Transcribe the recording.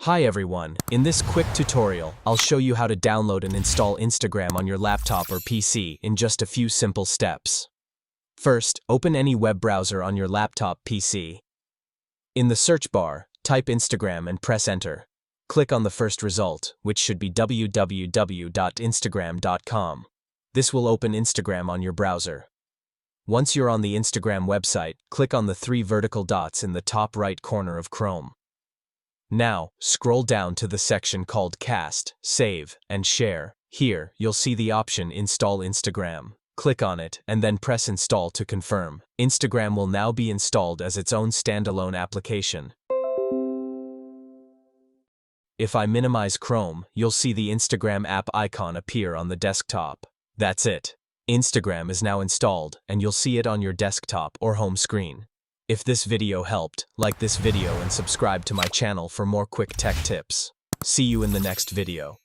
Hi everyone, in this quick tutorial, I'll show you how to download and install Instagram on your laptop or PC in just a few simple steps. First, open any web browser on your laptop PC. In the search bar, type Instagram and press enter. Click on the first result, which should be www.instagram.com. This will open Instagram on your browser. Once you're on the Instagram website, click on the three vertical dots in the top right corner of Chrome. Now, scroll down to the section called Cast, Save, and Share. Here, you'll see the option Install Instagram. Click on it, and then press Install to confirm. Instagram will now be installed as its own standalone application. If I minimize Chrome, you'll see the Instagram app icon appear on the desktop. That's it. Instagram is now installed, and you'll see it on your desktop or home screen. If this video helped, like this video and subscribe to my channel for more quick tech tips. See you in the next video.